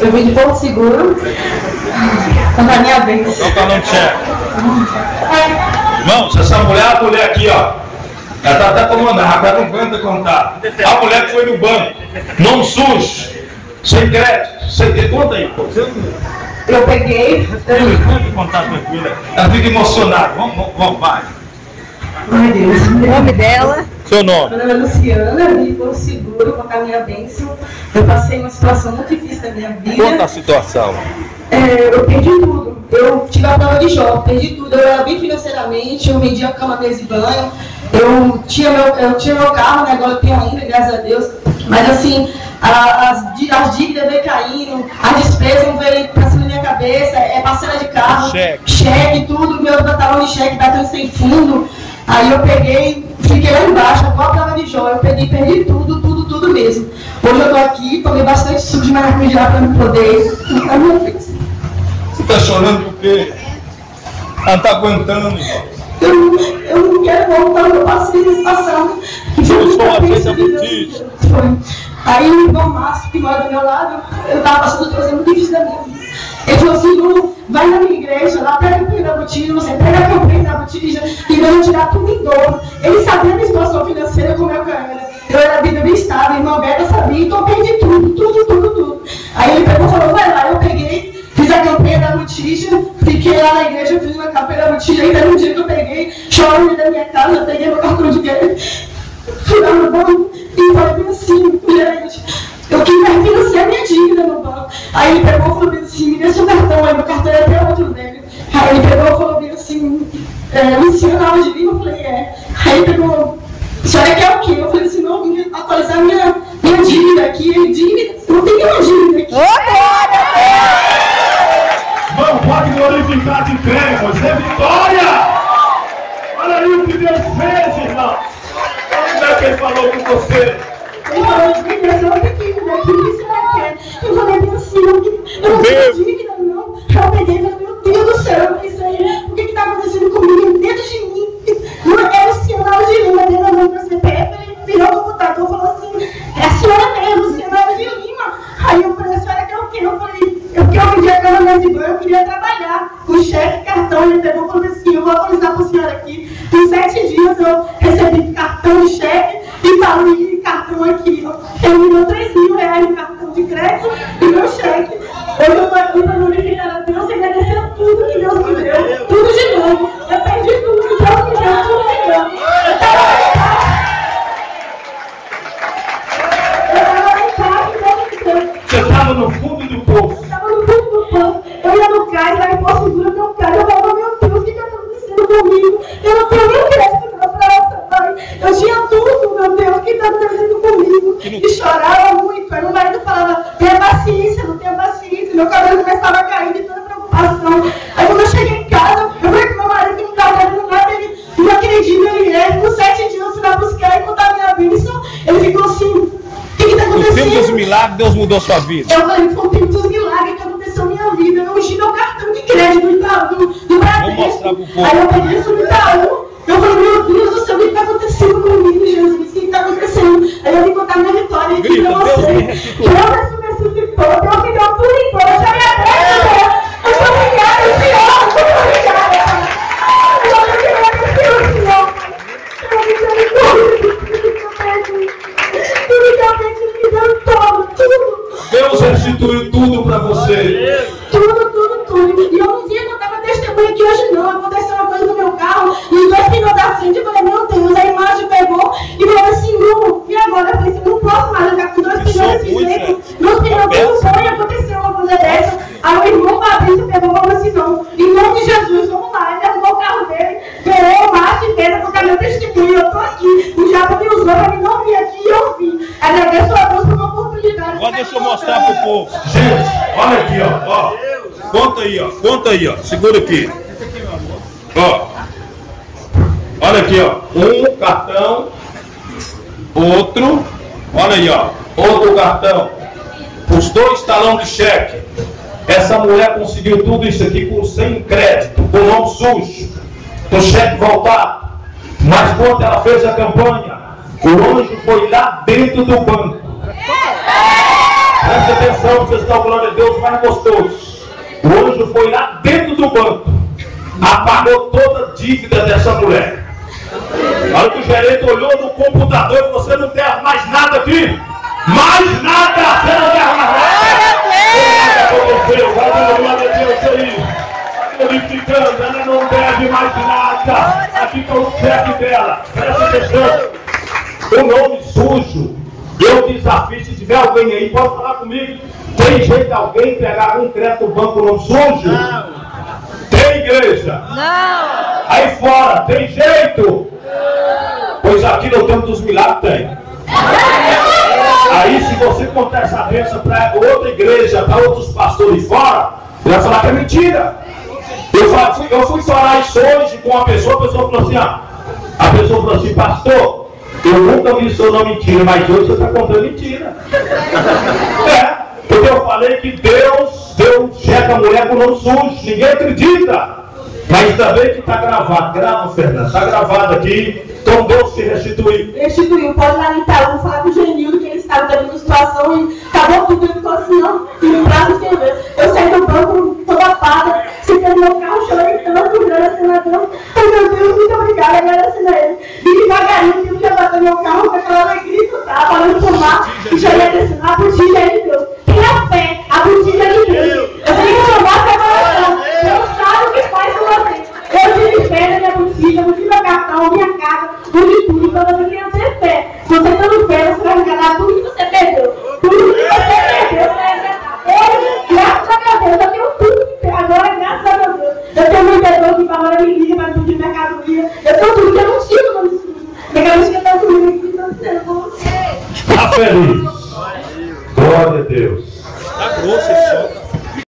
Eu vim de Porto Seguro. Na minha vez. Qual que é o nome do chefe? Irmãos, essa mulher, a mulher aqui, ó. Ela tá até tomando água, ela não aguenta contar. A mulher que foi no banco, nome sujo, sem crédito, sem ter. Conta aí, pô. Eu peguei. Conta contar tranquila. Ela fica emocionada. Vamos, vai. Ai, Deus. O nome dela? Seu nome? Meu nome é Luciana, eu vim por seguro, colocar minha bênção. Eu passei uma situação muito difícil na minha vida. Conta a situação. Eu perdi tudo. Eu tive a prova de jogo, perdi tudo. Eu era bem financeiramente, eu vendia cama, mesa e banho. Eu tinha meu carro, né? Agora eu tenho ainda, graças a Deus. Mas assim, as dívidas veio caindo, as despesas veio pra cima da minha cabeça, parcela de carro, cheque, tudo, meu talão de cheque batendo sem fundo. Aí eu peguei, fiquei lá embaixo, igual a prova de Jó, eu peguei, perdi tudo mesmo. Hoje eu tô aqui, tomei bastante suco de maracujá pra me poder ficar minha frente. Você tá chorando por quê? Ela não tá aguentando, irmão. Eu não quero voltar, eu passei nesse passado. Eu sou uma vez abortista. Foi. Aí o irmão Márcio, que mora do meu lado, eu tava passando uma coisa muito difícil da minha vida. Ele falou assim, Lu, vai na minha igreja, lá pega a campanha da botija, você pega a campanha da botija e vai tirar tudo em dobro. Ele sabia a minha situação financeira, como eu era. Eu era vida bem estável, irmão Beto sabia, então eu perdi tudo. Aí ele pegou e falou, vai lá, eu peguei, fiz a campanha da botija, fiquei lá na igreja, fiz uma campanha da botija, ainda no dia que eu peguei, chorando da minha casa, eu peguei meu cartão de crédito, fui lá no banco e falei assim, gente, eu queria refinanciar a minha dívida no banco. Aí ele pegou e falou assim, me dê seu cartão, aí meu cartão era até outro dele. Aí ele pegou e falou assim, Luciana Alves de Lima, eu falei, Aí ele pegou, a senhora quer o quê? Eu falei assim, não, eu vim atualizar minha dívida aqui, dívida, não tem nenhuma dívida aqui. Vamos, pode glorificar de pé, pois é vitória! Olha aí o que Deus fez, irmão! Como é que ele falou com você? Ele falou assim, Deus, eu pequeno daqui, o que você quer? Eu falei assim, eu não tenho dívida, não. Eu peguei e falei, meu Deus do céu, eu pensei, o que está acontecendo comigo dentro de mim? Não é o Luciana de Lima, dentro da minha CPF, ele virou o computador e falou assim, é a senhora mesmo, Luciana de Lima. Aí eu falei, a senhora quer o quê? Eu falei, eu vendi a cama mesa de banho, eu queria trabalhar com cheque, cartão. Ele pegou e falou assim, eu vou atualizar para a senhora aqui. Em 7 dias eu recebi cartão de cheque e valor de cartão aqui. Ele me deu R$3.000 no cartão de crédito e meu cheque. Hoje eu estou aqui para glorificar a Deus e agradecer tudo que Deus me deu. Tudo de novo. Eu perdi tudo que Deus me deu, tudo de novo. Eu estava lá em casa. Você estava no fundo do poço. Eu estava no fundo do poço. Eu ia no cais, lá em Porto Seguro, meu cais. Eu falava, meu Deus, o que está acontecendo comigo? Eu não tenho nem crédito na praça, pai. Eu tinha tudo, meu Deus, o que está acontecendo comigo? E chorava muito. Aí meu marido falava, tenha paciência, não tenha paciência. Meu cabelo começava a cair de toda preocupação. Aí quando eu cheguei em casa, eu falei com meu marido que não estava dando nada, ele não acredita, ele com 7 dias eu fui lá buscar e contar a minha bênção. Ele ficou assim, o que está acontecendo? No tempo dos milagres, Deus mudou sua vida. Eu falei, foi o tempo dos milagres que aconteceu na minha vida. Eu ungi meu cartão de crédito do Brasil. Vou mostrar pro povo. Aí eu peguei isso no Itaú. Eu falei, meu Deus do céu, o que está acontecendo comigo, Jesus? O que está acontecendo? Aí eu vim contar minha vitória aqui para você. Que eu me ressuscitou, Deus me deu tudo em todas. Eu me agradeço, Deus. Muito obrigada, Senhor. Muito obrigada. Eu me agradeço, Senhor. Eu me agradeço. Tudo que eu perdi, me deu tudo. Deus restituiu tudo para você. Tudo. E eu não via contar meu testemunho aqui hoje não. Aconteceu uma coisa no meu carro e os 2 pneus da frente. Eu falei, meu Deus, a imagem pegou e falou assim, Lu, e agora? Eu falei assim, não posso mais andar com 2 pneus desse jeito. Meus pneus não sonham, aconteceu uma coisa dessa. Aí o irmão Fabrício pegou e falou assim, não, em nome de Jesus, vamos lá. Ele arrumou o carro dele, ganhou o macho inteiro, contar meu testemunho. Eu tô aqui, o diabo me usou para mim não vir aqui e eu vim. Agradeço a Deus por uma oportunidade. Agora deixa eu mostrar pro povo. Gente, olha aqui, ó. Conta aí, ó. Segura aqui. Ó. Olha aqui, ó. Um cartão. Outro. Olha aí, ó. Outro cartão. Os 2 talões de cheque. Essa mulher conseguiu tudo isso aqui sem crédito, com o nome sujo, com o cheque voltado. Mas quando ela fez a campanha, o anjo foi lá dentro do banco. Preste atenção, vocês estão falando de Deus. gostoso. O anjo foi lá dentro do banco, apagou toda a dívida dessa mulher. A hora que o gerente olhou no computador e falou: você não tem mais nada aqui? Mais nada! Você não tem mais nada! Glória a Deus aí! Glorificando, ela não deve mais nada! Aqui está o cheque dela! Presta atenção! O nome sujo, eu desafio, se tiver alguém aí, pode falar comigo. Tem jeito de alguém pegar um crédito do banco nome sujo? Não! Tem, igreja? Não! Aí fora, tem jeito? Pois aqui no Templo dos Milagres tem. Aí se você contar essa bênção para outra igreja, para outros pastores fora, ele vai falar que é mentira. Eu fui orar isso hoje com uma pessoa, a pessoa falou assim, a pessoa falou assim: pastor, eu nunca vi isso na mentira, mas hoje você está contando mentira. Porque eu falei que Deus checa a mulher com o nome sujo, ninguém acredita. Mas também que está gravado, grava, Fernanda, está gravado aqui, então Deus se restituiu. Restituiu, pode ir lá no Itaú, falar com o Genildo que ele estava tendo situação e acabou tudo. Ele ficou assim: não, e no prazo que eu saí do banco toda parda, sentando no meu carro, chorando tanto, agradecendo a Deus. Ai meu Deus, muito obrigada, agradecendo a ele. E devagarinho, tive que levantar meu carro com aquela alegria que eu estava, falando de fumar, e já ia descendo a botija aí de Deus. Tenha fé, a botija de Deus. Eu tenho que chamar a preparação. Deus sabe o que faz com você. Eu tive fé na minha botija, eu tive meu cartão, minha casa, tudo, então você tem que ter fé. Se você tendo fé, você vai regalar tudo que você perdeu. Tudo que você perdeu, você vai regalar. Hoje, graças a Deus, eu tenho tudo que tem. Agora, graças a Deus, eu tenho um vendedor que agora me liga para tudo de mercadoria. Eu tenho tudo que eu não tiro no meu escudo. Mercadoria que eu tenho comigo aqui, então dizendo com você. Está feliz? Glória a Deus. Tá grosso esse sol.